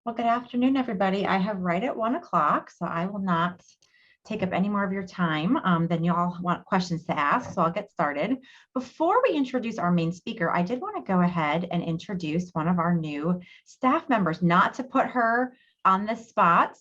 Well, good afternoon, everybody. I have right at 1 o'clock, so I will not take up any more of your time than you all want questions to ask. So I'll get started. Before we introduce our main speaker, I did want to go ahead and introduce one of our new staff members, not to put her on the spot,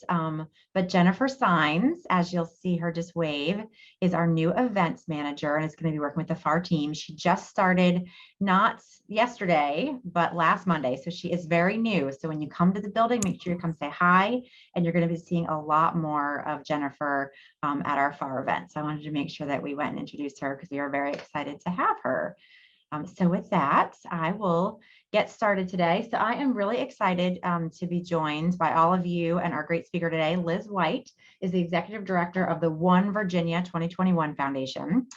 but Jennifer Signs, as you'll see her just wave, is our new events manager and is going to be working with the FAAR team. She just started not yesterday, but last Monday. So she is very new. So when you come to the building, make sure you come say hi, and you're going to be seeing a lot more of Jennifer at our FAAR event. So I wanted to make sure that we went and introduced her because we are very excited to have her. So with that, I will get started today. So I am really excited to be joined by all of you, and our great speaker today, Liz White, is the Executive Director of the One Virginia 2021 Foundation.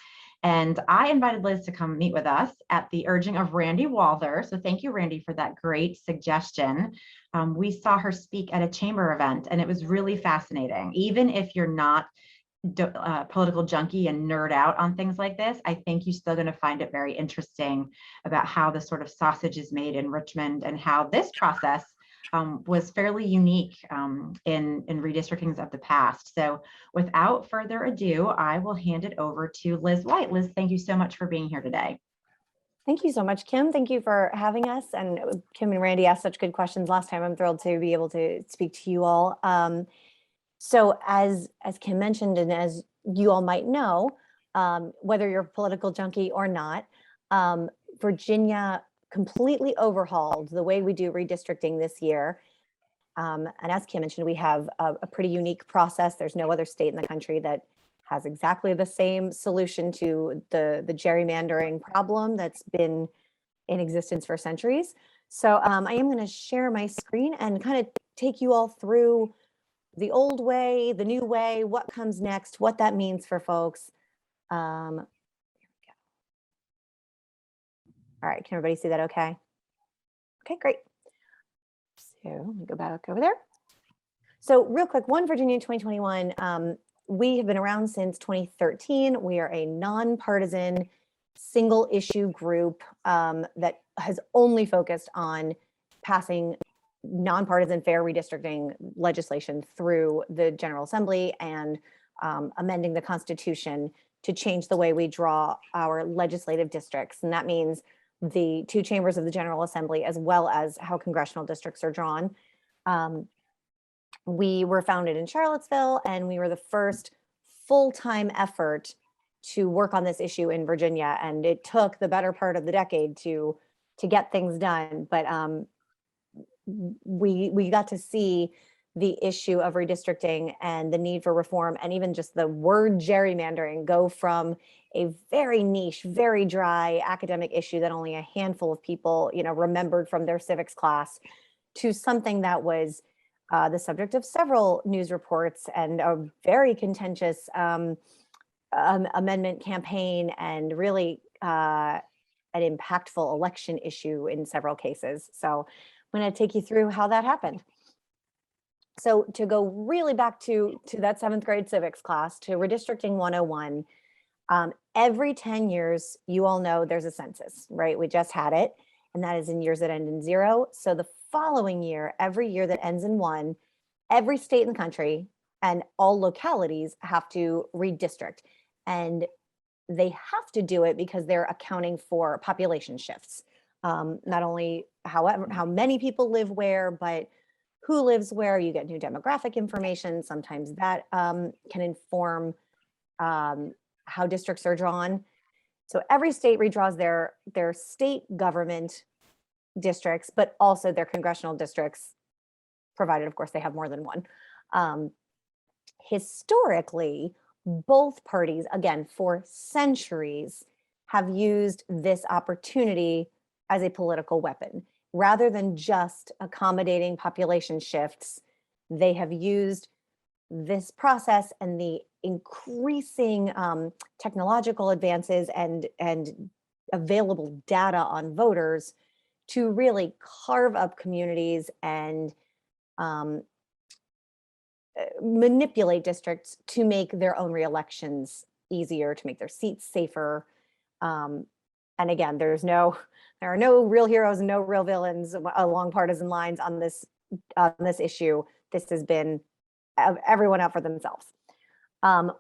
And I invited Liz to come meet with us at the urging of Randy Walther. So thank you, Randy, for that great suggestion. We saw her speak at a chamber event, and it was really fascinating. Even if you're not political junkie and nerd out on things like this, I think you're still going to find it very interesting about how the sort of sausage is made in Richmond and how this process was fairly unique in redistrictings of the past. So without further ado, I will hand it over to Liz White. Liz, thank you so much for being here today. Thank you so much, Kim. Thank you for having us. And Kim and Randy asked such good questions last time. I'm thrilled to be able to speak to you all. So as Kim mentioned, and as you all might know, whether you're a political junkie or not, Virginia completely overhauled the way we do redistricting this year. And as Kim mentioned, we have a pretty unique process. There's no other state in the country that has exactly the same solution to the gerrymandering problem that's been in existence for centuries. So I am going to share my screen and kind of take you all through the old way, the new way, what comes next, what that means for folks. Here we go. All right, can everybody see that okay? Okay, great. So let me go back over there. So real quick, One Virginia 2021, we have been around since 2013. We are a nonpartisan single issue group that has only focused on passing nonpartisan fair redistricting legislation through the General Assembly and amending the Constitution to change the way we draw our legislative districts. And that means the two chambers of the General Assembly, as well as how congressional districts are drawn. We were founded in Charlottesville, and we were the first full-time effort to work on this issue in Virginia. And it took the better part of the decade to get things done. But we got to see the issue of redistricting and the need for reform, and even just the word gerrymandering go from a very niche, very dry academic issue that only a handful of people, remembered from their civics class, to something that was the subject of several news reports and a very contentious amendment campaign, and really an impactful election issue in several cases. So I'm going to take you through how that happened. So to go really back to that 7th grade civics class, to Redistricting 101, every 10 years, you all know there's a census, right? We just had it, and that is in years that end in 0. So the following year, every year that ends in 1, every state in the country and all localities have to redistrict. And they have to do it because they're accounting for population shifts. Not only how many people live where, but who lives where. You get new demographic information. Sometimes that can inform how districts are drawn. So every state redraws their state government districts, but also their congressional districts, provided, of course, they have more than one. Historically, both parties, again, for centuries, have used this opportunity as a political weapon. Rather than just accommodating population shifts, they have used this process and the increasing technological advances and available data on voters to really carve up communities and manipulate districts to make their own re-elections easier, to make their seats safer. And again, there are no real heroes and no real villains along partisan lines on this on this issue, this has been everyone out for themselves.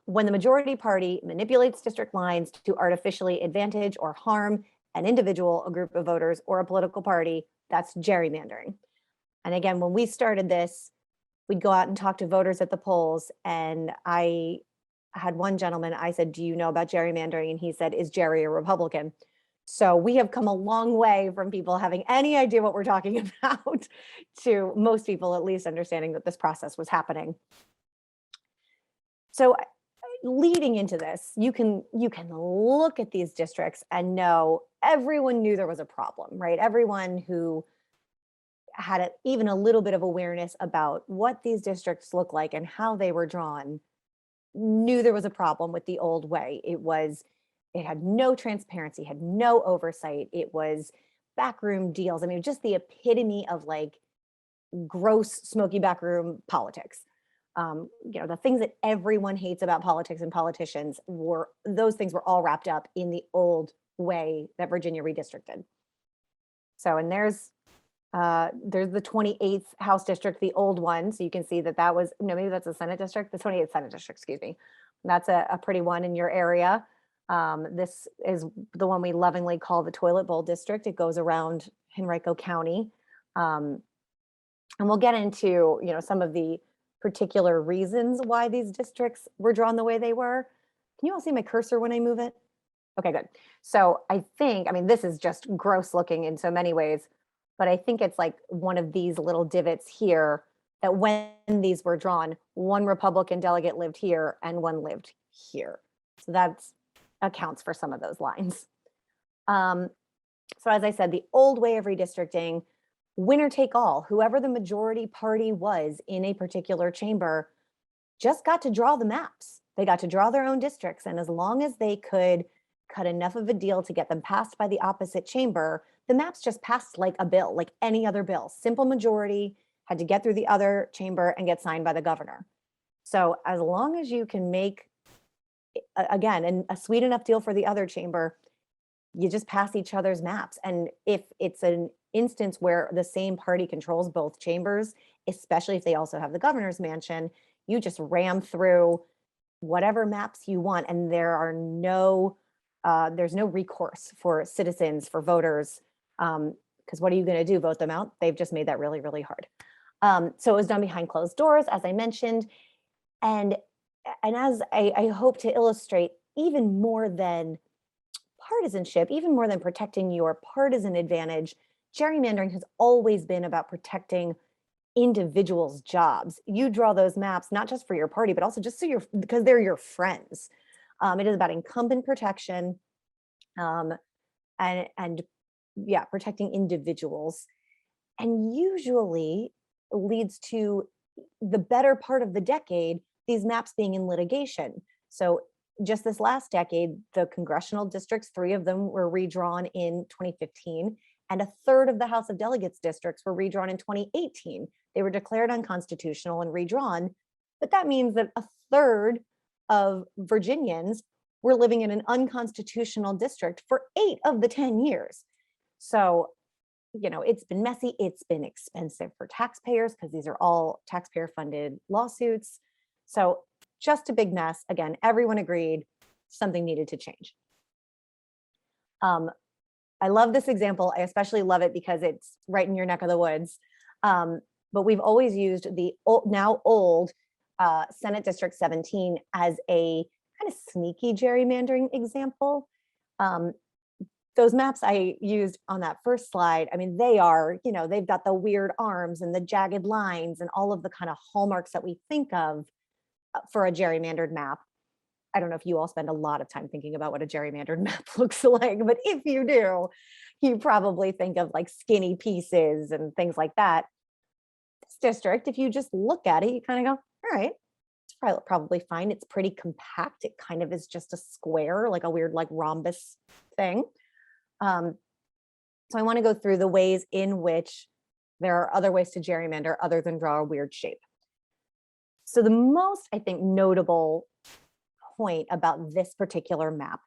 When the majority party manipulates district lines to artificially advantage or harm an individual, a group of voters, or a political party, that's gerrymandering. And again, when we started this, we'd go out and talk to voters at the polls. And I had one gentleman, I said, do you know about gerrymandering? And he said, is Jerry a Republican? So we have come a long way from people having any idea what we're talking about to most people at least understanding that this process was happening. So leading into this, you can look at these districts and know everyone knew there was a problem, right? Everyone who had even a little bit of awareness about what these districts look like and how they were drawn knew there was a problem with the old way. It had no transparency, had no oversight. It was backroom deals. I mean, just the epitome of like gross, smoky backroom politics. The things that everyone hates about politics and politicians those things were all wrapped up in the old way that Virginia redistricted. So, and there's the 28th House district, the old one. So you can see that was, no, maybe that's a Senate district, the 28th Senate district, excuse me. That's a pretty one in your area. This is the one we lovingly call the toilet bowl district. It goes around Henrico County. And we'll get into, some of the particular reasons why these districts were drawn the way they were. Can you all see my cursor when I move it? Okay, good. So I mean, this is just gross looking in so many ways, but I think it's like one of these little divots here that when these were drawn, one Republican delegate lived here and one lived here. So that's accounts for some of those lines. So as I said, the old way of redistricting, winner take all, whoever the majority party was in a particular chamber just got to draw the maps. They got to draw their own districts. And as long as they could cut enough of a deal to get them passed by the opposite chamber, the maps just passed like a bill, like any other bill. Simple majority, had to get through the other chamber and get signed by the governor. So as long as you can make, again, a sweet enough deal for the other chamber, you just pass each other's maps. And if it's an instance where the same party controls both chambers, especially if they also have the governor's mansion, you just ram through whatever maps you want. And there's no recourse for citizens, for voters, because what are you going to do? Vote them out? They've just made that really, really hard. So it was done behind closed doors, as I mentioned. And as I hope to illustrate, even more than partisanship, even more than protecting your partisan advantage, gerrymandering has always been about protecting individuals' jobs. You draw those maps, not just for your party, but also just because they're your friends. It is about incumbent protection and protecting individuals, and usually leads to the better part of the decade, these maps being in litigation. So just this last decade, the congressional districts, 3 of them were redrawn in 2015, and a third of the House of Delegates districts were redrawn in 2018. They were declared unconstitutional and redrawn, but that means that a third of Virginians were living in an unconstitutional district for 8 of the 10 years. So, it's been messy. It's been expensive for taxpayers because these are all taxpayer funded lawsuits. So just a big mess. Again, everyone agreed something needed to change. I love this example. I especially love it because it's right in your neck of the woods. But we've always used the now old Senate District 17 as a kind of sneaky gerrymandering example. Those maps I used on that first slide, I mean, they are, they've got the weird arms and the jagged lines and all of the kind of hallmarks that we think of for a gerrymandered map. I don't know if you all spend a lot of time thinking about what a gerrymandered map looks like, but if you do, you probably think of like skinny pieces and things like that. This district, if you just look at it, you kind of go, all right, it's probably fine. It's pretty compact. It kind of is just a square, like a weird like rhombus thing. So I want to go through the ways in which there are other ways to gerrymander other than draw a weird shape. So the most, I think, notable point about this particular map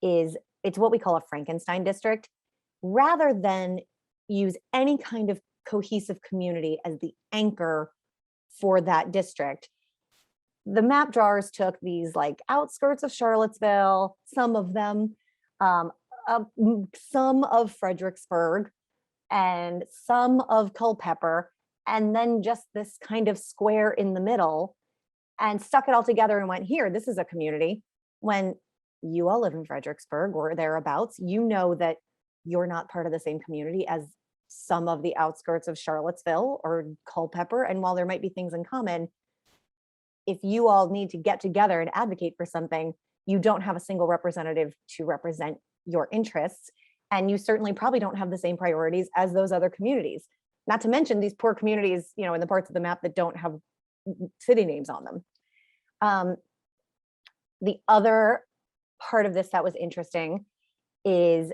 is it's what we call a Frankenstein district. Rather than use any kind of cohesive community as the anchor for that district. The map drawers took these like outskirts of Charlottesville, some of them, some of Fredericksburg, and some of Culpeper, and then just this kind of square in the middle, and stuck it all together and went, here, this is a community. When you all live in Fredericksburg or thereabouts, you know that you're not part of the same community as some of the outskirts of Charlottesville or Culpeper. And while there might be things in common, if you all need to get together and advocate for something, you don't have a single representative to represent your interests. And you certainly probably don't have the same priorities as those other communities. Not to mention these poor communities, you know, in the parts of the map that don't have city names on them. The other part of this that was interesting is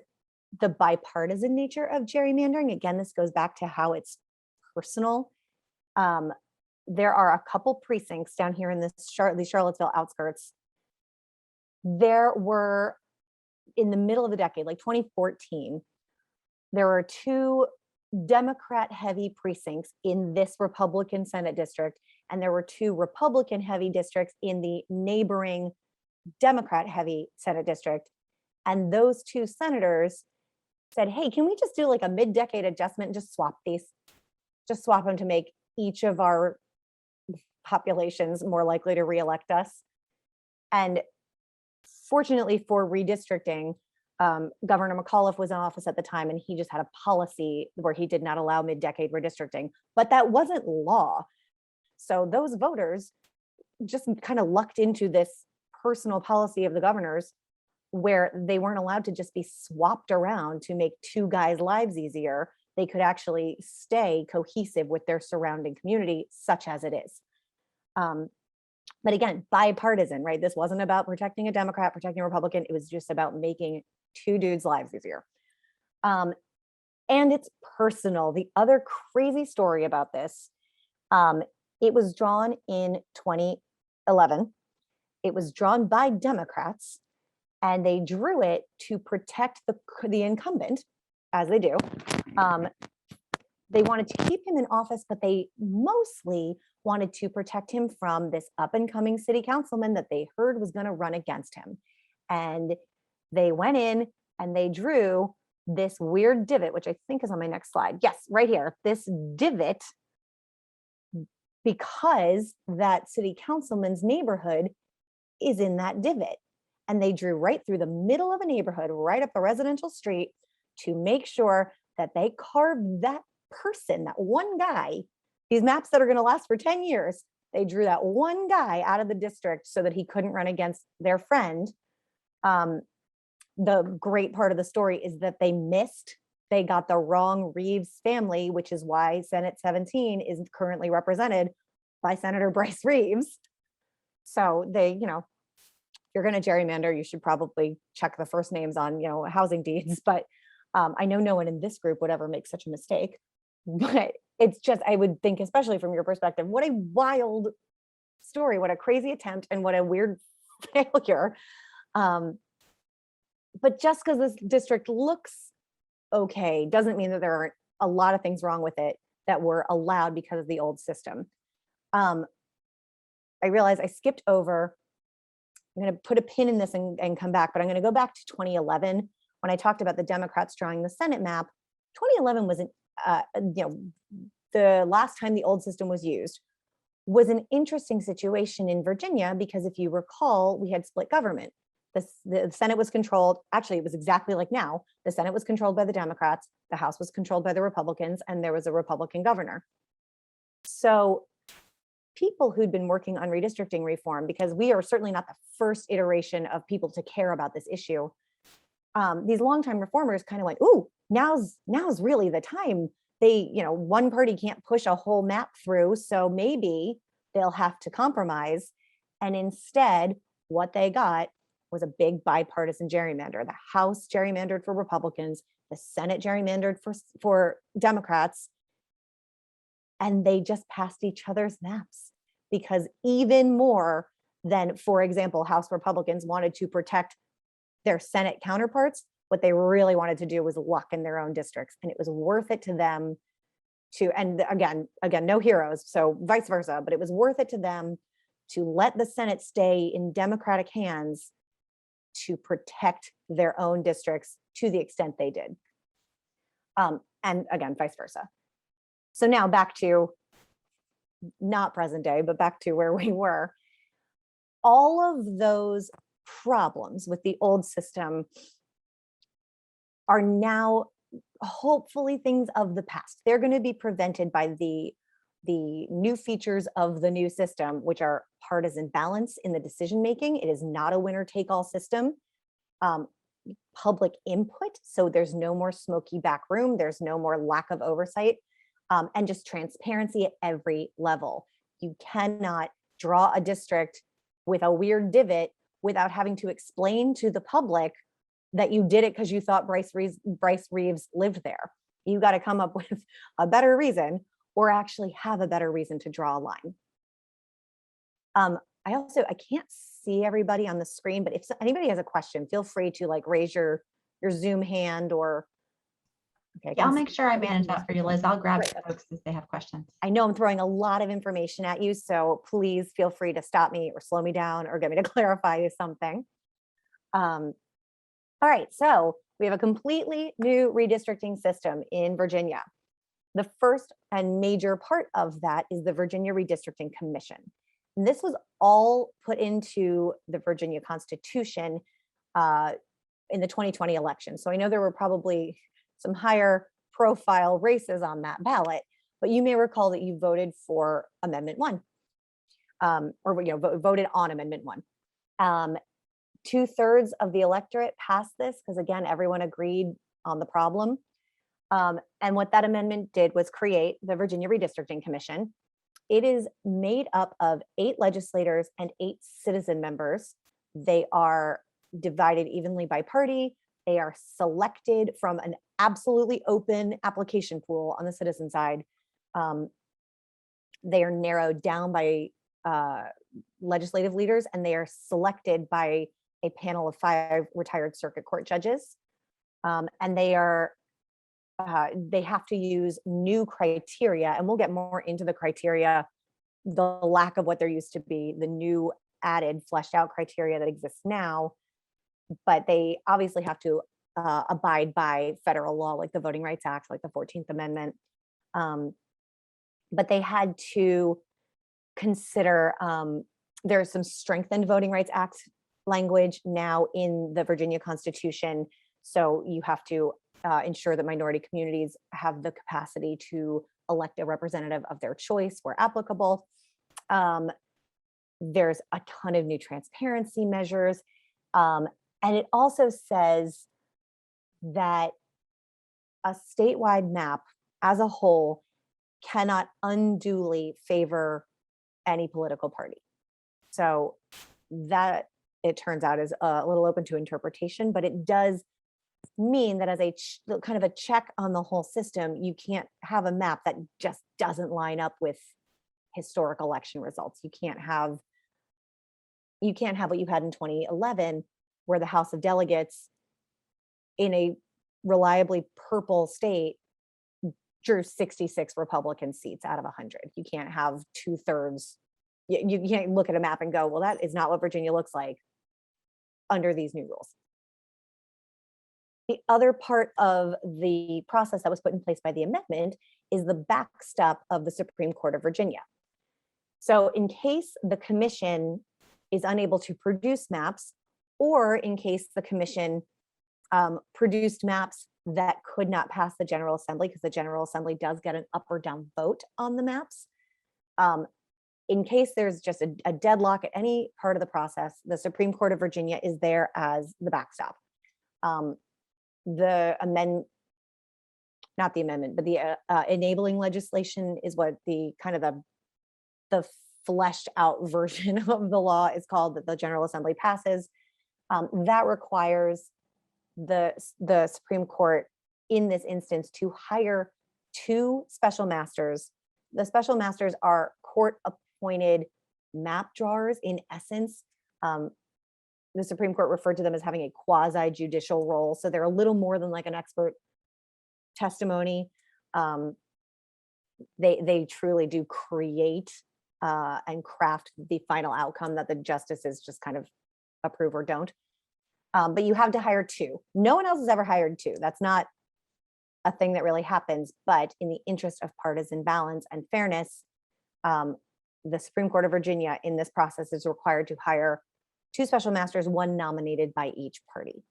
the bipartisan nature of gerrymandering. Again, this goes back to how it's personal. There are a couple precincts down here in these Charlottesville outskirts. There were, in the middle of the decade, like 2014, there were 2 Democrat-heavy precincts in this Republican Senate district, and there were 2 Republican-heavy districts in the neighboring Democrat-heavy Senate district. And those 2 senators said, hey, can we just do like a mid-decade adjustment and just swap these? Just swap them to make each of our populations more likely to reelect us. And fortunately for redistricting, Governor McAuliffe was in office at the time, and he just had a policy where he did not allow mid-decade redistricting, but that wasn't law. So those voters just kind of lucked into this personal policy of the governor's, where they weren't allowed to just be swapped around to make 2 guys' lives easier. They could actually stay cohesive with their surrounding community, such as it is. But again, bipartisan, right? This wasn't about protecting a Democrat, protecting a Republican. It was just about making 2 dudes' lives easier. And it's personal. The other crazy story about this, it was drawn in 2011. It was drawn by Democrats, and they drew it to protect the incumbent, as they do. They wanted to keep him in office, but they mostly wanted to protect him from this up-and-coming city councilman that they heard was going to run against him. And they went in and they drew this weird divot, which I think is on my next slide. Yes, right here, this divot, because that city councilman's neighborhood is in that divot. And they drew right through the middle of a neighborhood, right up a residential street, to make sure that they carved that person, that one guy, these maps that are going to last for 10 years, they drew that one guy out of the district so that he couldn't run against their friend. The great part of the story is that they got the wrong Reeves family, which is why Senate 17 is currently represented by Senator Bryce Reeves. So they, you know, if you're going to gerrymander, you should probably check the first names on, you know, housing deeds. But I know no one in this group would ever make such a mistake. But it's just, I would think, especially from your perspective, what a wild story, what a crazy attempt, and what a weird failure. But just because this district looks okay doesn't mean that there aren't a lot of things wrong with it that were allowed because of the old system. I realize I skipped over. I'm going to put a pin in this and come back, but I'm going to go back to 2011 when I talked about the Democrats drawing the Senate map. 2011 wasn't, you know, the last time the old system was used was an interesting situation in Virginia, because if you recall, we had split government. The Senate was controlled, actually it was exactly like now, the Senate was controlled by the Democrats, the House was controlled by the Republicans, and there was a Republican governor. So people who'd been working on redistricting reform, because we are certainly not the first iteration of people to care about this issue, these longtime reformers kind of went, ooh, now's really the time. They, you know, one party can't push a whole map through, so maybe they'll have to compromise. And instead, what they got was a big bipartisan gerrymander. The House gerrymandered for Republicans, the Senate gerrymandered for Democrats, and they just passed each other's maps. Because even more than, for example, House Republicans wanted to protect their Senate counterparts, what they really wanted to do was luck in their own districts. And it was worth it to them and again, no heroes, so vice versa, but it was worth it to them to let the Senate stay in Democratic hands to protect their own districts to the extent they did. And again, vice versa. So now back to not present day, but back to where we were. All of those problems with the old system are now hopefully things of the past. They're going to be prevented by the new features of the new system, which are partisan balance in the decision making. It is not a winner take all system. Public input, so there's no more smoky back room, there's no more lack of oversight, and just transparency at every level. You cannot draw a district with a weird divot without having to explain to the public that you did it because you thought Bryce Reeves lived there. You got to come up with a better reason, or actually have a better reason to draw a line. I can't see everybody on the screen, but if anybody has a question, feel free to like raise your Zoom hand, or okay. Yeah, I'll make sure I manage that for you, Liz. I'll grab Great. folks if they have questions. I know I'm throwing a lot of information at you, so please feel free to stop me or slow me down or get me to clarify something. All right, so we have a completely new redistricting system in Virginia. The first and major part of that is the Virginia Redistricting Commission. And this was all put into the Virginia Constitution in the 2020 election. So I know there were probably some higher profile races on that ballot, but you may recall that you voted for Amendment 1, or voted on Amendment 1. 2/3 of the electorate passed this because, again, everyone agreed on the problem. And what that amendment did was create the Virginia Redistricting Commission. It is made up of 8 legislators and 8 citizen members. They are divided evenly by party. They are selected from an absolutely open application pool on the citizen side. They are narrowed down by legislative leaders, and they are selected by a panel of 5 retired circuit court judges. And they have to use new criteria, and we'll get more into the criteria, the lack of what there used to be, the new added fleshed out criteria that exists now, but they obviously have to abide by federal law, like the Voting Rights Act, like the 14th Amendment. But they had to consider, there's some strengthened Voting Rights Act language now in the Virginia Constitution. So you have to ensure that minority communities have the capacity to elect a representative of their choice where applicable. There's a ton of new transparency measures. And it also says that a statewide map as a whole cannot unduly favor any political party. So that, it turns out, is a little open to interpretation, but it does mean that as a kind of a check on the whole system, you can't have a map that just doesn't line up with historic election results. You can't have what you had in 2011, where the House of Delegates in a reliably purple state drew 66 Republican seats out of 100. You can't have 2/3. You can't look at a map and go, well, that is not what Virginia looks like under these new rules. The other part of the process that was put in place by the amendment is the backstop of the Supreme Court of Virginia. So in case the commission is unable to produce maps, or in case the commission produced maps that could not pass the General Assembly, because the General Assembly does get an up or down vote on the maps. In case there's just a deadlock at any part of the process, the Supreme Court of Virginia is there as the backstop. The enabling legislation is what the kind of the fleshed out version of the law is called, that the General Assembly passes. That requires the Supreme Court in this instance to hire 2 special masters. The special masters are court appointed map drawers in essence. The Supreme Court referred to them as having a quasi judicial role. So they're a little more than like an expert testimony. they truly do create and craft the final outcome that the justices just kind of approve or don't. But you have to hire two. No one else has ever hired two. That's not a thing that really happens, but in the interest of partisan balance and fairness, the Supreme Court of Virginia in this process is required to hire two special masters, one nominated by each party.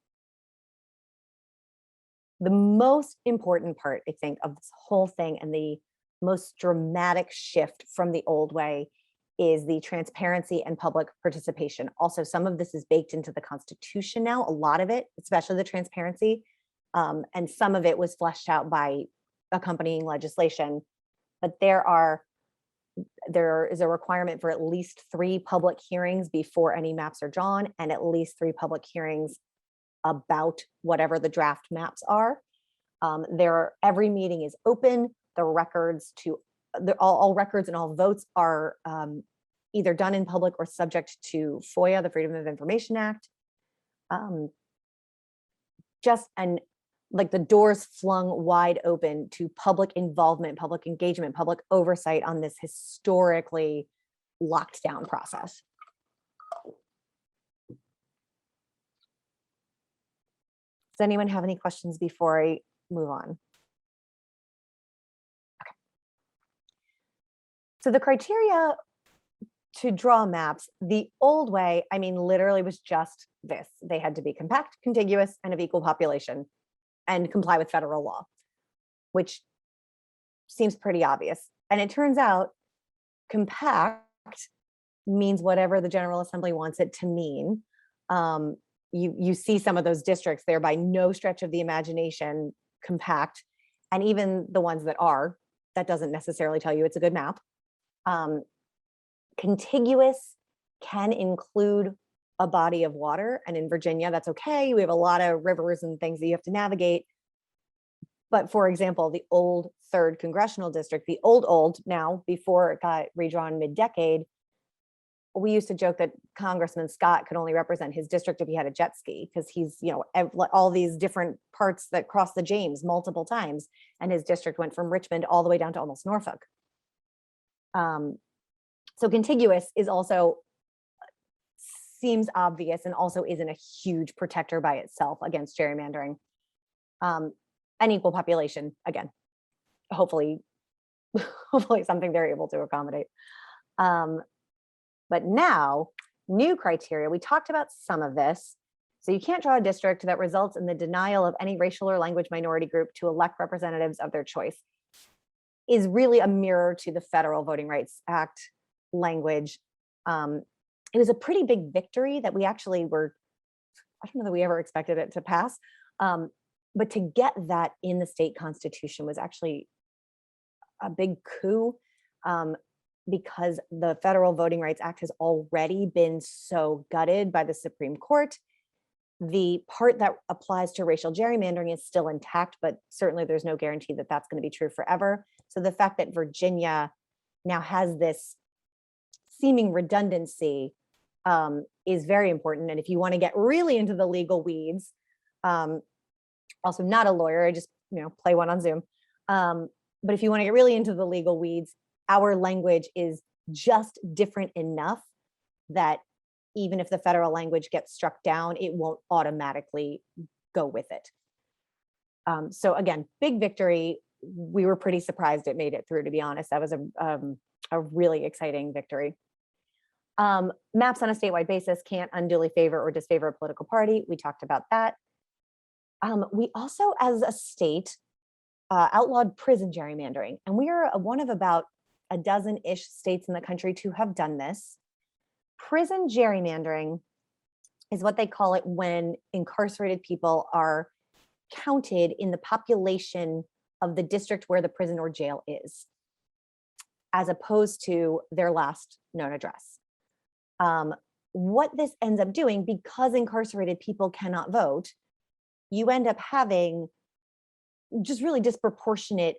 The most important part, I think, of this whole thing and the most dramatic shift from the old way is the transparency and public participation. Also, some of this is baked into the Constitution now, a lot of it, especially the transparency, and some of it was fleshed out by accompanying legislation. But there is a requirement for at least 3 public hearings before any maps are drawn, and at least 3 public hearings about whatever the draft maps are. Every meeting is open. The records all records and all votes are either done in public or subject to FOIA, the Freedom of Information Act. Like the doors flung wide open to public involvement, public engagement, public oversight on this historically locked down process. Does anyone have any questions before I move on? Okay. So the criteria to draw maps, the old way, I mean, literally was just this. They had to be compact, contiguous, and of equal population, and comply with federal law, which seems pretty obvious. And it turns out compact means whatever the General Assembly wants it to mean. You see some of those districts, they're by no stretch of the imagination compact. And even the ones that are, that doesn't necessarily tell you it's a good map. Contiguous can include a body of water. And in Virginia, that's okay. We have a lot of rivers and things that you have to navigate. But for example, the old 3rd Congressional District, the old now, before it got redrawn mid-decade, we used to joke that Congressman Scott could only represent his district if he had a jet ski, because he's, all these different parts that cross the James multiple times. And his district went from Richmond all the way down to almost Norfolk. So contiguous is also seems obvious and also isn't a huge protector by itself against gerrymandering. And equal population, again, hopefully something they're able to accommodate. But now, new criteria, we talked about some of this. So you can't draw a district that results in the denial of any racial or language minority group to elect representatives of their choice, is really a mirror to the Federal Voting Rights Act language. It was a pretty big victory that we actually were, I don't know that we ever expected it to pass, but to get that in the state constitution was actually a big coup, because the Federal Voting Rights Act has already been so gutted by the Supreme Court. The part that applies to racial gerrymandering is still intact, but certainly there's no guarantee that that's going to be true forever. So the fact that Virginia now has this seeming redundancy is very important. And if you want to get really into the legal weeds, also not a lawyer, I just play one on Zoom. But if you want to get really into the legal weeds, our language is just different enough that even if the federal language gets struck down, it won't automatically go with it. So again, big victory. We were pretty surprised it made it through, to be honest. That was a really exciting victory. Maps on a statewide basis can't unduly favor or disfavor a political party. We talked about that. We also, as a state, outlawed prison gerrymandering. And we are one of about a dozen-ish states in the country to have done this. Prison gerrymandering is what they call it when incarcerated people are counted in the population of the district where the prison or jail is, as opposed to their last known address. What this ends up doing, because incarcerated people cannot vote, you end up having just really disproportionate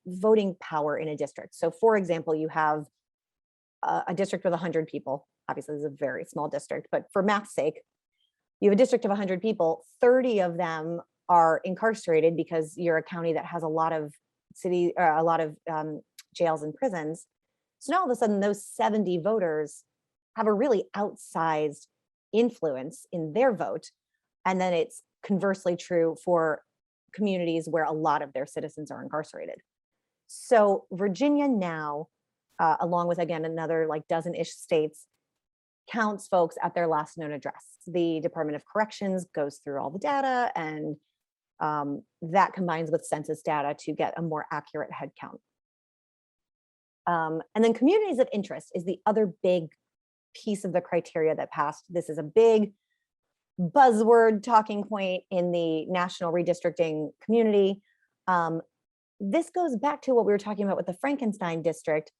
voting power in a district. So for example, you have a district with 100 people. Obviously, this is a very small district, but for math's sake, you have a district of 100 people, 30 of them are incarcerated because you're a county that has a lot of a lot of jails and prisons. So now all of a sudden those 70 voters have a really outsized influence in their vote. And then it's conversely true for communities where a lot of their citizens are incarcerated. So Virginia now, along with, again, another like dozen-ish states, counts folks at their last known address. The Department of Corrections goes through all the data, and that combines with census data to get a more accurate head count. And then communities of interest is the other big piece of the criteria that passed. This is a big buzzword talking point in the national redistricting community. This goes back to what we were talking about with the Frankenstein district.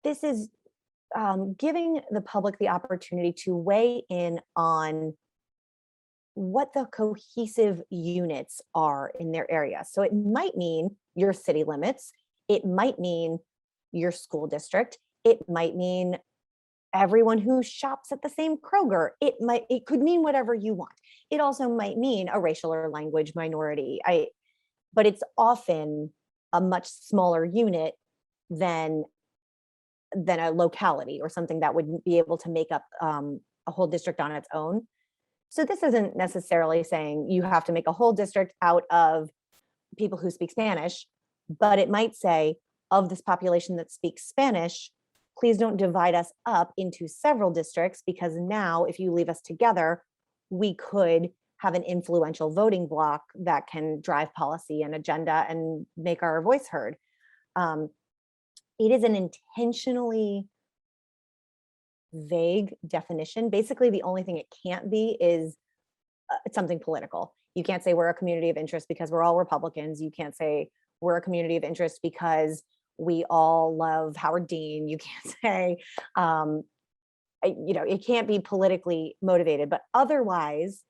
This is giving the public the opportunity to weigh in on what the cohesive units are in their area. So it might mean your city limits, it might mean your school district, it might mean everyone who shops at the same Kroger, it could mean whatever you want. It also might mean a racial or language minority. But it's often a much smaller unit than a locality or something that would be able to make up a whole district on its own. So this isn't necessarily saying you have to make a whole district out of people who speak Spanish, but it might say, of this population that speaks Spanish, please don't divide us up into several districts, because now if you leave us together, we could have an influential voting bloc that can drive policy and agenda and make our voice heard. It is an intentionally vague definition. Basically, the only thing it can't be is something political. You can't say we're a community of interest because we're all Republicans. You can't say we're a community of interest because we all love Howard Dean. You can't say, it can't be politically motivated, but otherwise,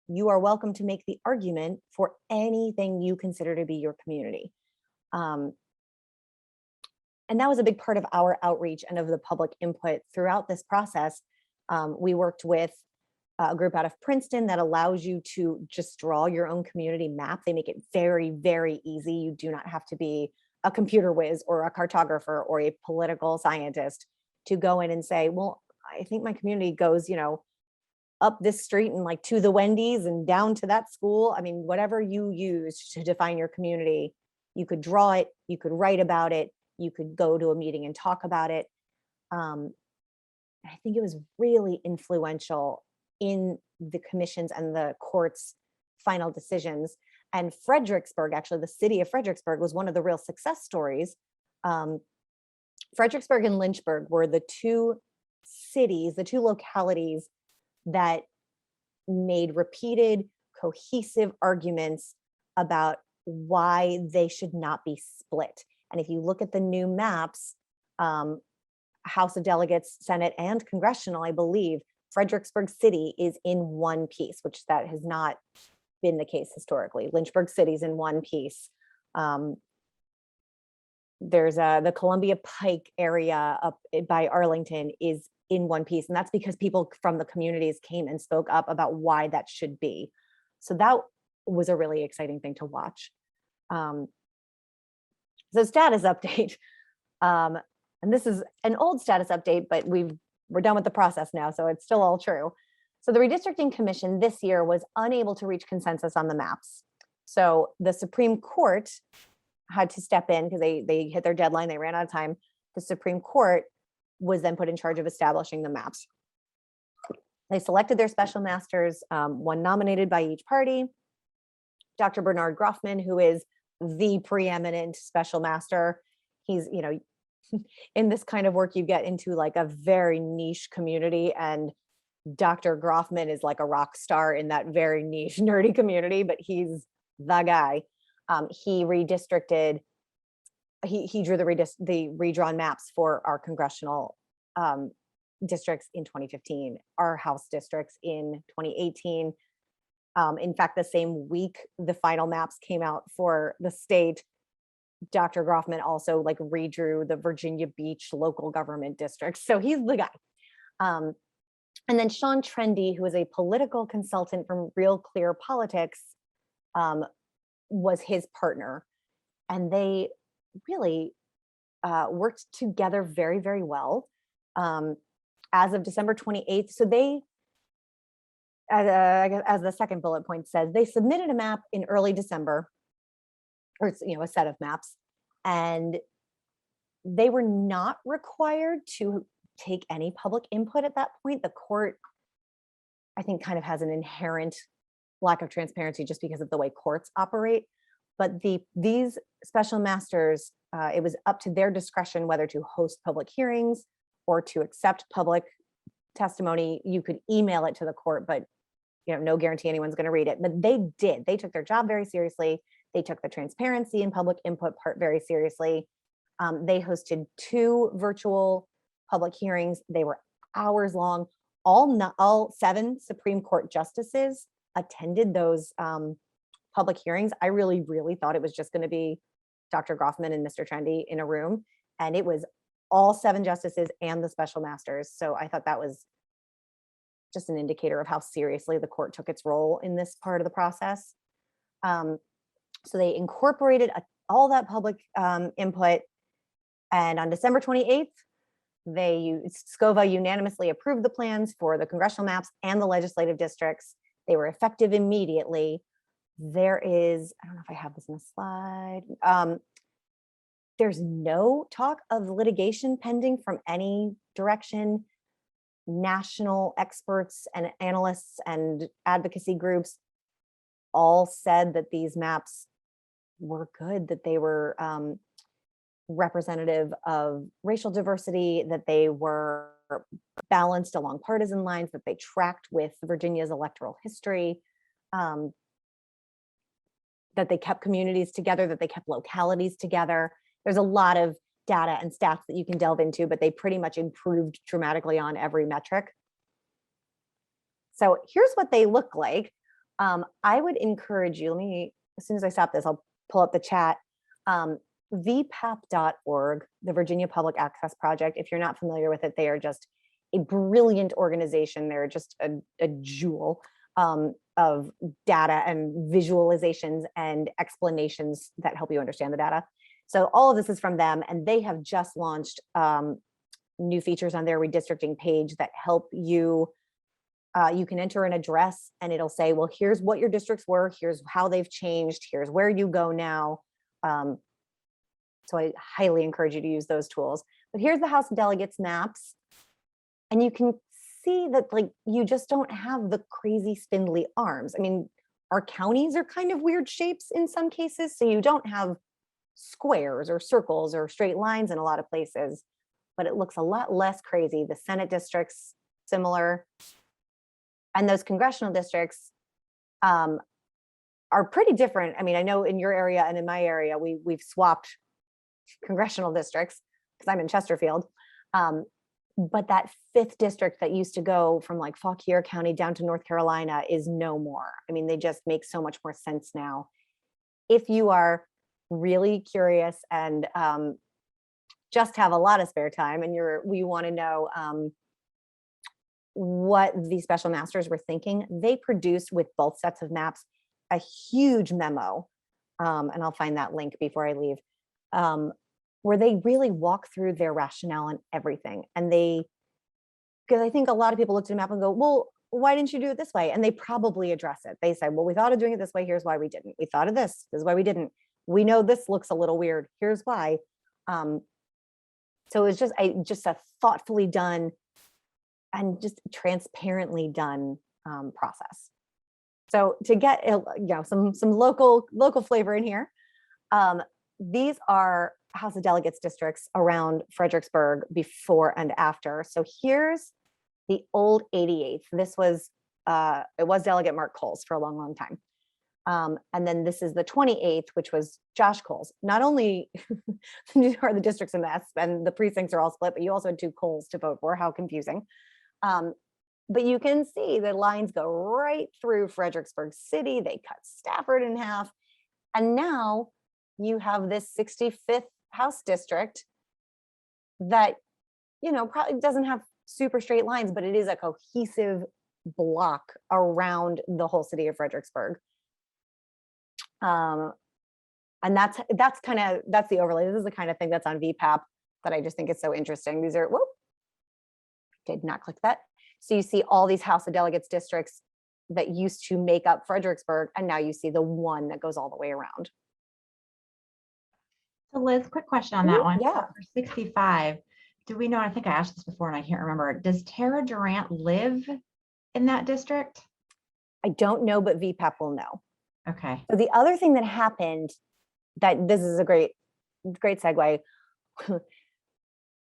you are welcome to make the argument for anything you consider to be your community. And that was a big part of our outreach and of the public input throughout this process. We worked with a group out of Princeton that allows you to just draw your own community map. They make it very, very easy. You do not have to be a computer whiz or a cartographer or a political scientist to go in and say, well, I think my community goes, up this street and like to the Wendy's and down to that school. I mean, whatever you use to define your community, you could draw it, you could write about it, you could go to a meeting and talk about it. I think it was really influential in the commissions and the court's final decisions. And Fredericksburg, actually, the city of Fredericksburg was one of the real success stories. Fredericksburg and Lynchburg were the two cities, the two localities that made repeated, cohesive arguments about why they should not be split. And if you look at the new maps, House of Delegates, Senate, and Congressional, I believe, Fredericksburg City is in one piece, which that has not been the case historically. Lynchburg City is in one piece. There's the Columbia Pike area up by Arlington is in one piece. And that's because people from the communities came and spoke up about why that should be. So that was a really exciting thing to watch. So status update. And this is an old status update, but we're done with the process now, so it's still all true. So the Redistricting Commission this year was unable to reach consensus on the maps. So the Supreme Court had to step in because they hit their deadline, they ran out of time. The Supreme Court was then put in charge of establishing the maps. They selected their special masters, one nominated by each party. Dr. Bernard Groffman, who is the preeminent special master. He's, in this kind of work, you get into like a very niche community, and Dr. Groffman is like a rock star in that very niche, nerdy community, but he's the guy. He redistricted, he drew the redrawn maps for our congressional districts in 2015, our House districts in 2018. In fact, the same week the final maps came out for the state, Dr. Groffman also like redrew the Virginia Beach local government district. So he's the guy. And then Sean Trendy, who is a political consultant from Real Clear Politics, was his partner. and they really worked together very, very well. As of December 28th, so they, as the second bullet point says, they submitted a map in early December, or a set of maps, and they were not required to take any public input at that point. The court, I think, kind of has an inherent lack of transparency just because of the way courts operate. But these special masters, it was up to their discretion whether to host public hearings or to accept public testimony. You could email it to the court, but no guarantee anyone's going to read it. But they did. They took their job very seriously. They took the transparency and public input part very seriously. They hosted 2 virtual public hearings. They were hours long. All 7 Supreme Court justices attended those public hearings. I really, really thought it was just going to be Dr. Groffman and Mr. Trendy in a room, and it was all 7 justices and the special masters. So I thought that was just an indicator of how seriously the court took its role in this part of the process. So they incorporated all that public input, and on December 28th, SCOVA unanimously approved the plans for the congressional maps and the legislative districts. They were effective immediately. There is, I don't know if I have this in the slide. There's no talk of litigation pending from any direction. National experts and analysts and advocacy groups all said that these maps were good, that they were representative of racial diversity, that they were balanced along partisan lines, that they tracked with Virginia's electoral history, that they kept communities together, that they kept localities together. There's a lot of data and stats that you can delve into, but they pretty much improved dramatically on every metric. So here's what they look like. I would encourage you, as soon as I stop this, I'll pull up the chat. VPAP.org, the Virginia Public Access Project. If you're not familiar with it, they are just a brilliant organization. They're just a jewel of data and visualizations and explanations that help you understand the data. So all of this is from them, and they have just launched new features on their redistricting page that help you. You can enter an address and it'll say, well, here's what your districts were, here's how they've changed, here's where you go now. So I highly encourage you to use those tools. But here's the House of Delegates maps. And you can see that you just don't have the crazy spindly arms. I mean, our counties are kind of weird shapes in some cases. So you don't have squares or circles or straight lines in a lot of places, but it looks a lot less crazy. The Senate districts, similar. And those congressional districts are pretty different. I mean, I know in your area and in my area, we've swapped congressional districts because I'm in Chesterfield. But that 5th district that used to go from Fauquier County down to North Carolina is no more. I mean, they just make so much more sense now. If you are really curious and just have a lot of spare time and we want to know what the special masters were thinking, they produced with both sets of maps a huge memo, and I'll find that link before I leave, where they really walk through their rationale and everything. And because I think a lot of people look at a map and go, well, why didn't you do it this way? And they probably address it. They say, well, we thought of doing it this way, here's why we didn't. We thought of this is why we didn't. We know this looks a little weird, here's why. So it's just a thoughtfully done and just transparently done process. So to get some local flavor in here, these are House of Delegates districts around Fredericksburg before and after. So here's the old 88th. This was it was Delegate Mark Coles for a long, long time. And then this is the 28th, which was Josh Coles. Not only are the districts a mess and the precincts are all split, but you also had 2 Coles to vote for. How confusing. But you can see the lines go right through Fredericksburg City. They cut Stafford in half. And now you have this 65th House district that, probably doesn't have super straight lines, but it is a cohesive block around the whole city of Fredericksburg. And that's the overlay. This is the kind of thing that's on VPAP that I just think is so interesting. These are, whoop, did not click that. So you see all these House of Delegates districts that used to make up Fredericksburg, and now you see the one that goes all the way around. So Liz, quick question on that one. Yeah. For 65, do we know, I think I asked this before and I can't remember, does Tara Durant live in that district? I don't know, but VPAP will know. Okay. So the other thing that happened, that this is a great segue.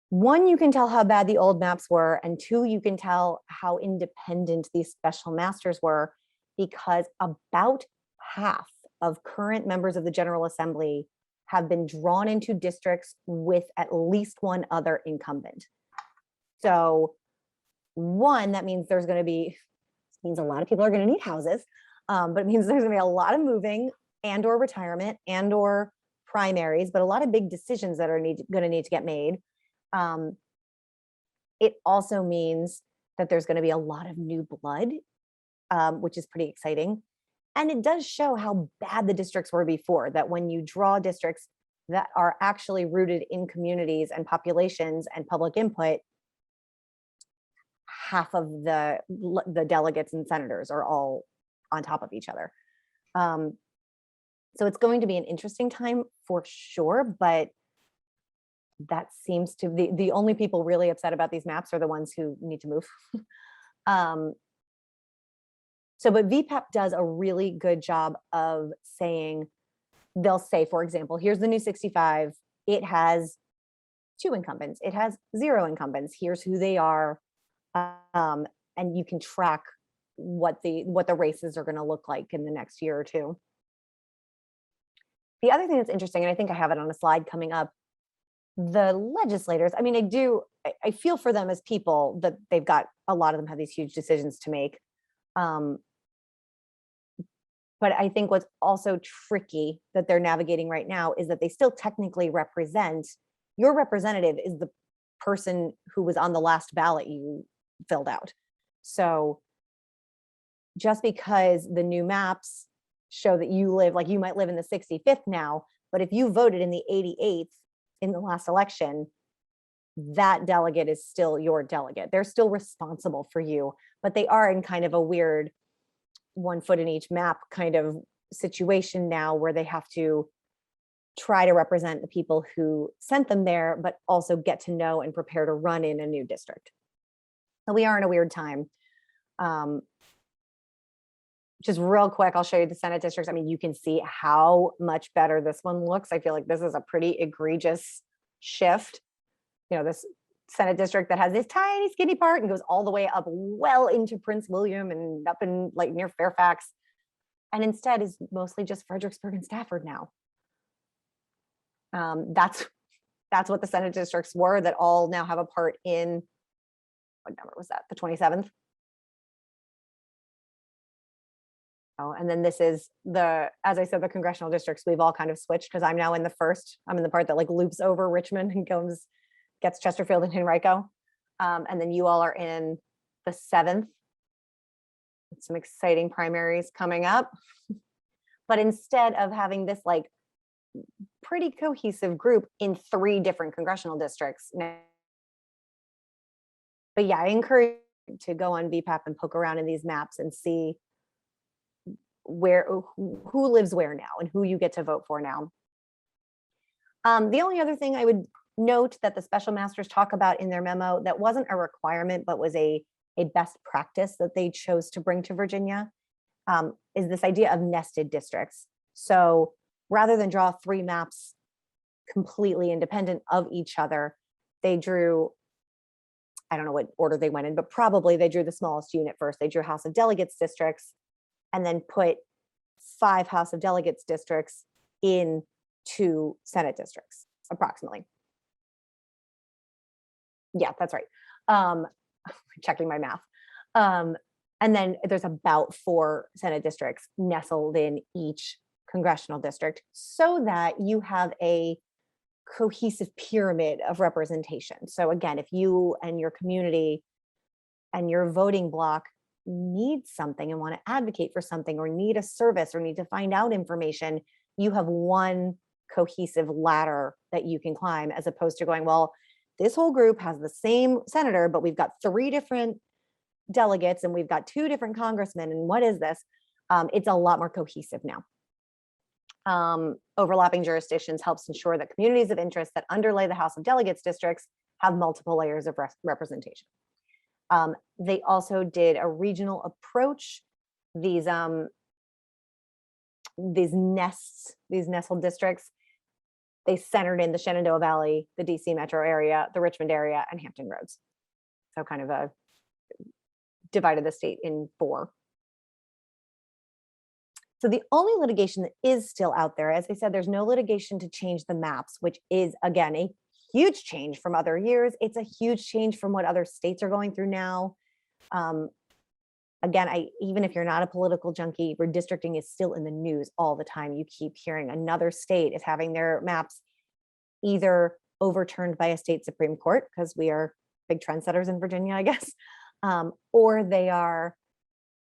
One, you can tell how bad the old maps were, and two, you can tell how independent these special masters were, because about half of current members of the General Assembly have been drawn into districts with at least one other incumbent. So one, that means there's going to be, means a lot of people are going to need houses, but it means there's going to be a lot of moving and or retirement and or primaries, but a lot of big decisions that are going to need to get made. It also means that there's going to be a lot of new blood, which is pretty exciting. And it does show how bad the districts were before, that when you draw districts that are actually rooted in communities and populations and public input, half of the delegates and senators are all on top of each other. So it's going to be an interesting time for sure, but that seems to be the only people really upset about these maps are the ones who need to move. But VPAP does a really good job of saying, they'll say, for example, here's the new 65. It has 2 incumbents. It has 0 incumbents. Here's who they are. And you can track what the races are going to look like in the next year or two. The other thing that's interesting, and I think I have it on a slide coming up, the legislators, I mean, I feel for them as people, that they've got, a lot of them have these huge decisions to make. But I think what's also tricky that they're navigating right now is that they still technically represent, your representative is the person who was on the last ballot you filled out. So just because the new maps show that you live, like you might live in the 65th now, but if you voted in the 88th in the last election, that delegate is still your delegate. They're still responsible for you, but they are in kind of a weird 1 foot in each map kind of situation now, where they have to try to represent the people who sent them there, but also get to know and prepare to run in a new district. So we are in a weird time. Just real quick, I'll show you the Senate districts. I mean, you can see how much better this one looks. I feel like this is a pretty egregious shift. You know, this Senate district that has this tiny skinny part and goes all the way up well into Prince William and up in like near Fairfax, and instead is mostly just Fredericksburg and Stafford now. That's what the Senate districts were, that all now have a part in, what number was that, the 27th? Oh, and then this is as I said, the congressional districts, we've all kind of switched, because I'm now in the first, I'm in the part that like loops over Richmond and gets Chesterfield and Henrico. And then you all are in the 7th. Some exciting primaries coming up. But instead of having this like pretty cohesive group in 3 different congressional districts. But yeah, I encourage you to go on VPAP and poke around in these maps and see who lives where now and who you get to vote for now. The only other thing I would note that the special masters talk about in their memo that wasn't a requirement, but was a best practice that they chose to bring to Virginia, is this idea of nested districts. So rather than draw 3 maps completely independent of each other, they drew, I don't know what order they went in, but probably they drew the smallest unit first. They drew House of Delegates districts and then put 5 House of Delegates districts in 2 Senate districts, approximately. Yeah, that's right. Checking my math. And then there's about 4 Senate districts nestled in each congressional district, so that you have a cohesive pyramid of representation. So again, if you and your community and your voting bloc need something and want to advocate for something, or need a service, or need to find out information, you have one cohesive ladder that you can climb, as opposed to going, well, this whole group has the same senator, but we've got 3 different delegates and we've got 2 different congressmen. And what is this? It's a lot more cohesive now. Overlapping jurisdictions helps ensure that communities of interest that underlay the House of Delegates districts have multiple layers of representation. They also did a regional approach. These nestled districts, they centered in the Shenandoah Valley, the DC metro area, the Richmond area, and Hampton Roads. So kind of divided the state in 4. So the only litigation that is still out there, as I said, there's no litigation to change the maps, which is, again, a huge change from other years. It's a huge change from what other states are going through now. Again, even if you're not a political junkie, redistricting is still in the news all the time. You keep hearing another state is having their maps either overturned by a state Supreme Court, because we are big trendsetters in Virginia, I guess, or they are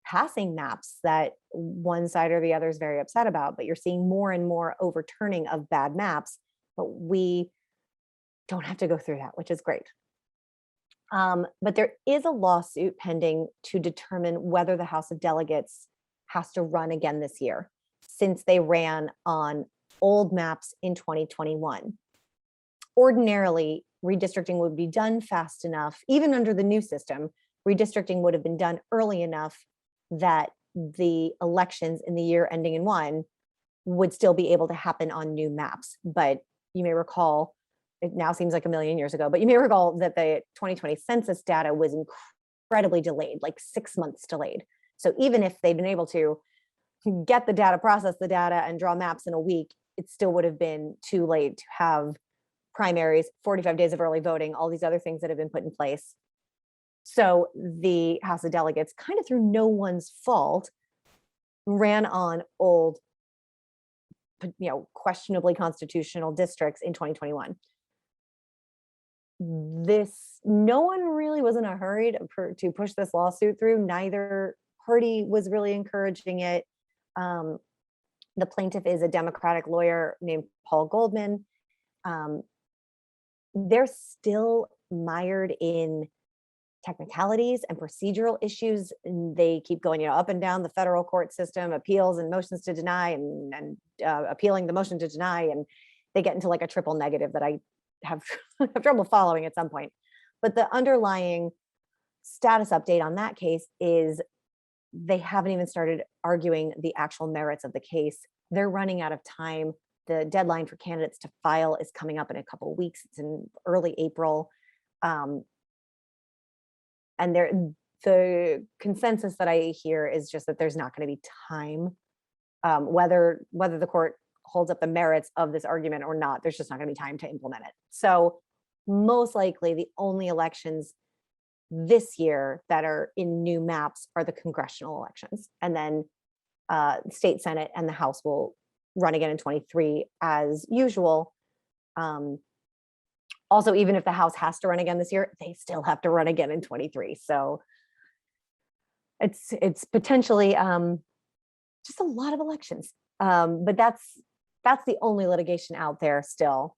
passing maps that one side or the other is very upset about. But you're seeing more and more overturning of bad maps, but we don't have to go through that, which is great. But there is a lawsuit pending to determine whether the House of Delegates has to run again this year, since they ran on old maps in 2021. Ordinarily, redistricting would be done fast enough, even under the new system. Redistricting would have been done early enough that the elections in the year ending in 1 would still be able to happen on new maps. But you may recall, it now seems like a million years ago, but you may recall that the 2020 census data was incredibly delayed, like 6 months delayed. So even if they'd been able to get the data, process the data, and draw maps in a week, it still would have been too late to have primaries, 45 days of early voting, all these other things that have been put in place. So the House of Delegates, kind of through no one's fault, ran on old, questionably constitutional districts in 2021. No one really was in a hurry to push this lawsuit through. Neither party was really encouraging it. The plaintiff is a Democratic lawyer named Paul Goldman. They're still mired in technicalities and procedural issues, and they keep going, up and down the federal court system, appeals and motions to deny, and appealing the motion to deny, and they get into like a triple negative that I have trouble following at some point. But the underlying status update on that case is they haven't even started arguing the actual merits of the case. They're running out of time. The deadline for candidates to file is coming up in a couple of weeks. It's in early April. And the consensus that I hear is just that there's not going to be time, whether the court holds up the merits of this argument or not, there's just not going to be time to implement it. So most likely the only elections this year that are in new maps are the congressional elections. And then state Senate and the House will run again in 23 as usual. Also, even if the House has to run again this year, they still have to run again in 23. So it's potentially just a lot of elections. But that's the only litigation out there still.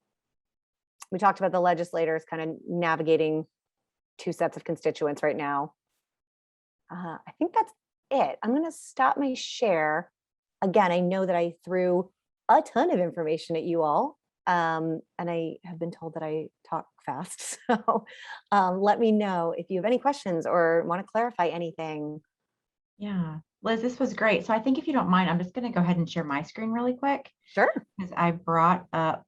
We talked about the legislators kind of navigating 2 sets of constituents right now. I think that's it. I'm going to stop my share. Again, I know that I threw a ton of information at you all. And I have been told that I talk fast. So let me know if you have any questions or want to clarify anything. Yeah, Liz, this was great. So I think if you don't mind, I'm just going to go ahead and share my screen really quick. Sure. Because I brought up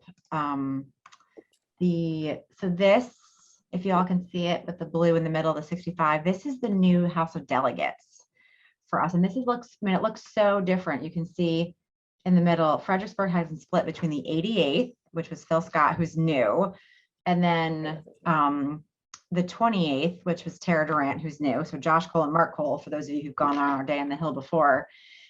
this, if you all can see it with the blue in the middle, the 65, this is the new House of Delegates for us. And this it looks so different. You can see in the middle, Fredericksburg has been split between the 88th, which was Phil Scott, who's new, and then the 28th, which was Tara Durant, who's new. So Josh Cole and Mark Cole, for those of you who've gone on our day on the Hill before.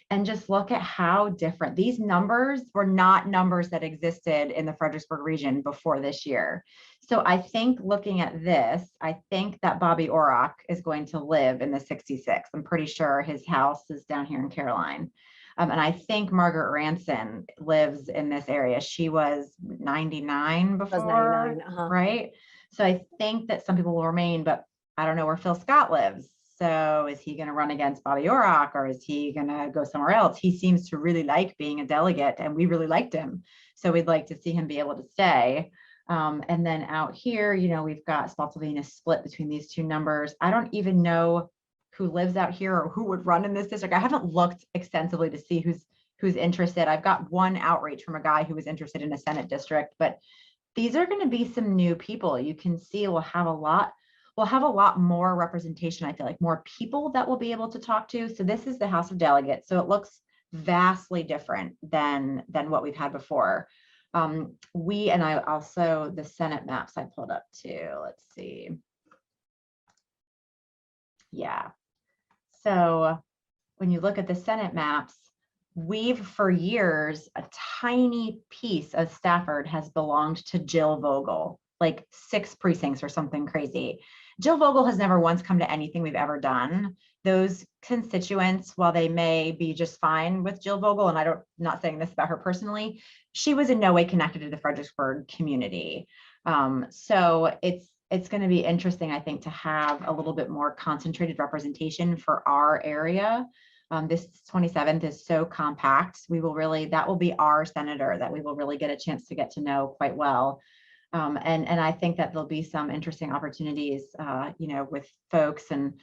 And just look at how different these numbers were. Not numbers that existed in the Fredericksburg region before this year. So I think looking at this, I think that Bobby Orrock is going to live in the 66. I'm pretty sure his house is down here in Caroline. And I think Margaret Ranson lives in this area. She was 99 Was before, 99. right? So I think that some people will remain, but I don't know where Phil Scott lives. So is he going to run against Bobby Orrock, or is he going to go somewhere else? He seems to really like being a delegate, and we really liked him. So we'd like to see him be able to stay. And then out here, we've got Spotsylvania split between these two numbers. I don't even know who lives out here or who would run in this district. I haven't looked extensively to see who's interested. I've got one outreach from a guy who was interested in a Senate district, but these are going to be some new people. You can see we'll have a lot more representation. I feel like more people that we'll be able to talk to. So this is the House of Delegates. So it looks vastly different than what we've had before. I also, the Senate maps I pulled up too. Let's see. Yeah. So when you look at the Senate maps, we've for years, a tiny piece of Stafford has belonged to Jill Vogel, like 6 precincts or something crazy. Jill Vogel has never once come to anything we've ever done. Those constituents, while they may be just fine with Jill Vogel, and I'm not saying this about her personally, she was in no way connected to the Fredericksburg community. So it's going to be interesting, I think, to have a little bit more concentrated representation for our area. This 27th is so compact. That will be our senator that we will really get a chance to get to know quite well. And I think that there'll be some interesting opportunities, with folks, and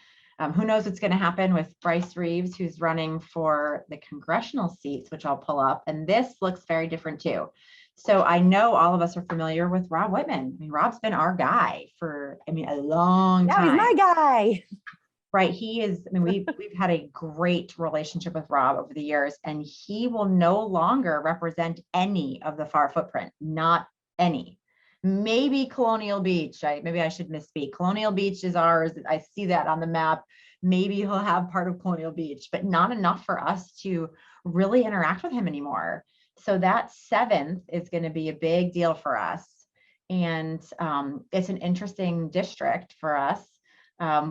who knows what's going to happen with Bryce Reeves, who's running for the congressional seats, which I'll pull up. And this looks very different too. So I know all of us are familiar with Rob Whitman. I mean, Rob's been our guy for, a long time. He's my guy. Right. He is, we've had a great relationship with Rob over the years, and he will no longer represent any of the FAAR footprint, not any. Maybe Colonial Beach. Maybe I should misspeak. Colonial Beach is ours. I see that on the map. Maybe he'll have part of Colonial Beach, but not enough for us to really interact with him anymore. So that 7th is going to be a big deal for us. And it's an interesting district for us.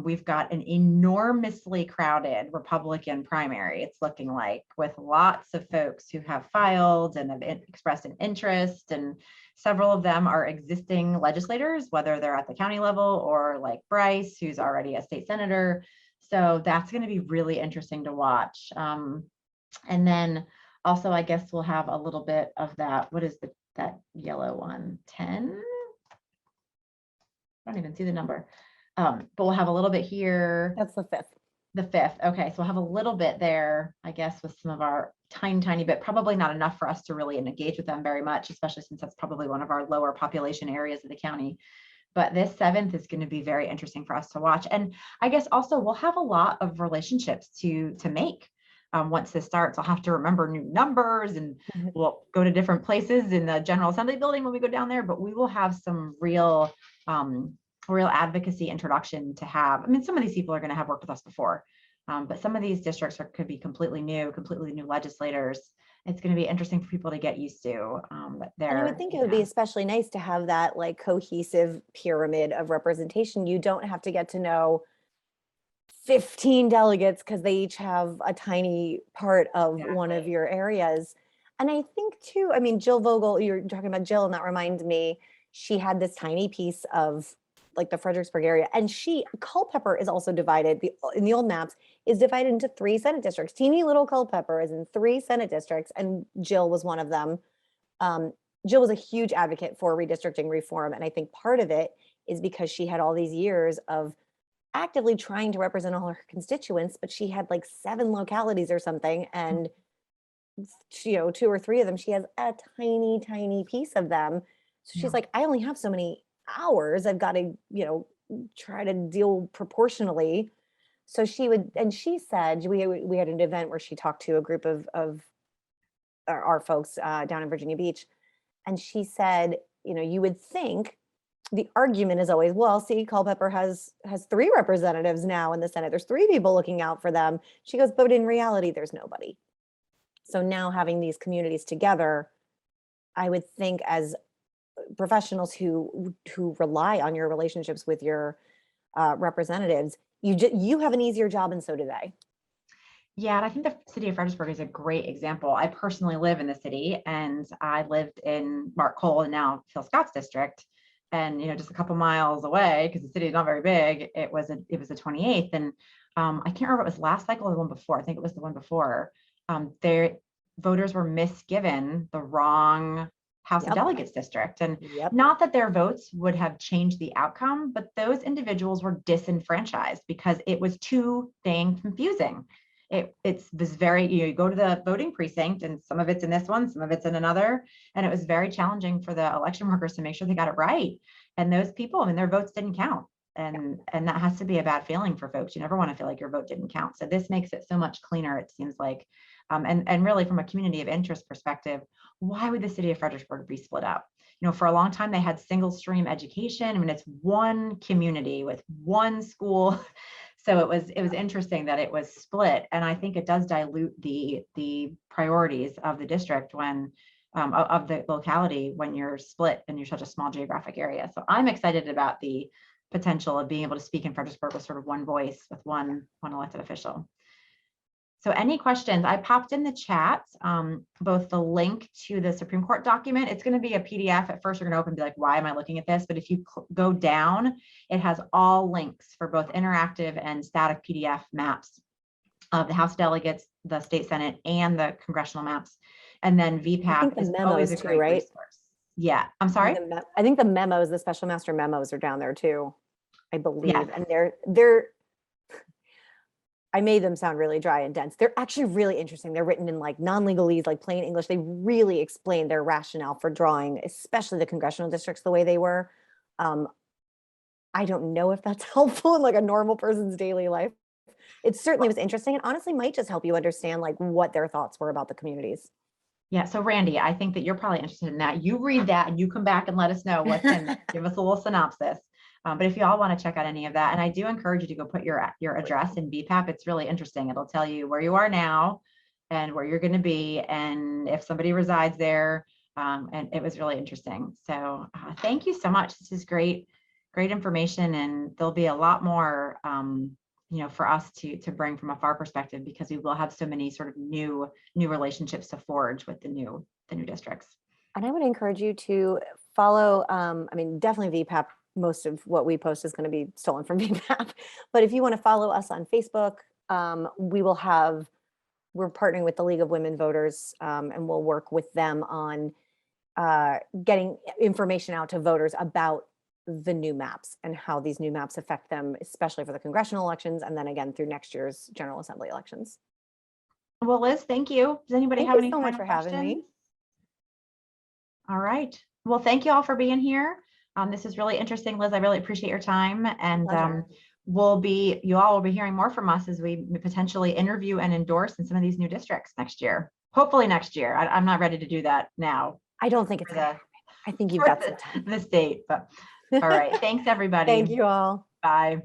We've got an enormously crowded Republican primary, it's looking like, with lots of folks who have filed and have expressed an interest, and several of them are existing legislators, whether they're at the county level or like Bryce, who's already a state senator. So that's going to be really interesting to watch. And then also, I guess we'll have a little bit of that. What is that yellow one? 10? I don't even see the number. But we'll have a little bit here. That's the 5th. The 5th. Okay. So we'll have a little bit there, I guess, with some of our tiny bit, probably not enough for us to really engage with them very much, especially since that's probably one of our lower population areas of the county. But this 7th is going to be very interesting for us to watch. And I guess also we'll have a lot of relationships to make. Once this starts, I'll have to remember new numbers, and we'll go to different places in the General Assembly building when we go down there, but we will have some real advocacy introduction to have. Some of these people are going to have worked with us before, but some of these districts could be completely new legislators. It's going to be interesting for people to get used to. And I would think it would be especially nice to have that like cohesive pyramid of representation. You don't have to get to know 15 delegates because they each have a tiny part of one of your areas. And I think too, Jill Vogel, you're talking about Jill, and that reminds me, she had this tiny piece of like the Fredericksburg area, and Culpeper is also divided, in the old maps, is divided into 3 Senate districts. Teeny little Culpeper is in 3 Senate districts, and Jill was one of them. Jill was a huge advocate for redistricting reform, and I think part of it is because she had all these years of actively trying to represent all her constituents, but she had like 7 localities or something, and 2 or 3 of them, she has a tiny piece of them. So she's like, I only have so many hours. I've got to, try to deal proportionally. So she said, we had an event where she talked to a group of our folks down in Virginia Beach. And she said, you would think the argument is always, well, see, Culpeper has 3 representatives now in the Senate. There's 3 people looking out for them. She goes, but in reality, there's nobody. So now having these communities together, I would think as professionals who rely on your relationships with your representatives, you have an easier job, and so do they. Yeah, and I think the city of Fredericksburg is a great example. I personally live in the city, and I lived in Mark Cole and now Phil Scott's district. And just a couple miles away, because the city is not very big, it was the 28th. And I can't remember if it was last cycle or the one before. I think it was the one before. Their voters were misgiven the wrong House of Yep. Delegates district. And Yep. not that their votes would have changed the outcome, but those individuals were disenfranchised because it was too dang confusing. It's this very, you go to the voting precinct and some of it's in this one, some of it's in another. And it was very challenging for the election workers to make sure they got it right. And those people, I mean, their votes didn't count. And that has to be a bad feeling for folks. You never want to feel like your vote didn't count. So this makes it so much cleaner, it seems like. And really from a community of interest perspective, why would the city of Fredericksburg be split up? For a long time, they had single stream education. I mean, it's one community with one school. So it was interesting that it was split. And I think it does dilute the priorities of the district when of the locality when you're split and you're such a small geographic area. So I'm excited about the potential of being able to speak in Fredericksburg with sort of one voice with one elected official. So any questions? I popped in the chat both the link to the Supreme Court document. It's going to be a PDF. At first, you're going to open and be like, why am I looking at this? But if you go down, it has all links for both interactive and static PDF maps of the House of Delegates, the state Senate, and the congressional maps. And then VPAP is always a great resource. Yeah, I'm sorry. I think the memos, the special master memos, are down there too, I believe. Yes. And they're I made them sound really dry and dense. They're actually really interesting. They're written in like non-legalese, like plain English. They really explain their rationale for drawing, especially the congressional districts the way they were. I don't know if that's helpful in like a normal person's daily life. It certainly was interesting and honestly might just help you understand like what their thoughts were about the communities. Yeah, so Randy, I think that you're probably interested in that. You read that and you come back and let us know what's in it. Give us a little synopsis. But if you all want to check out any of that, and I do encourage you to go put your address in BPAP. It's really interesting. It'll tell you where you are now and where you're going to be and if somebody resides there. And it was really interesting. So thank you so much. This is great information, and there'll be a lot more for us to bring from a FAAR perspective, because we will have so many sort of new relationships to forge with the new districts. And I would encourage you to follow, definitely VPAP. Most of what we post is going to be stolen from VPAP. But if you want to follow us on Facebook, we're partnering with the League of Women Voters, and we'll work with them on getting information out to voters about the new maps and how these new maps affect them, especially for the congressional elections, and then again through next year's General Assembly elections. Well, Liz, thank you. Does anybody have any so much final for having questions? me. All right. Well, thank you all for being here. This is really interesting, Liz. I really appreciate your time, and you all will be hearing more from us as we potentially interview and endorse in some of these new districts next year. Hopefully next year. I'm not ready to do that now. I don't think it's I think you've got some time. The state, but all right. Thanks, everybody. Thank you all. Bye.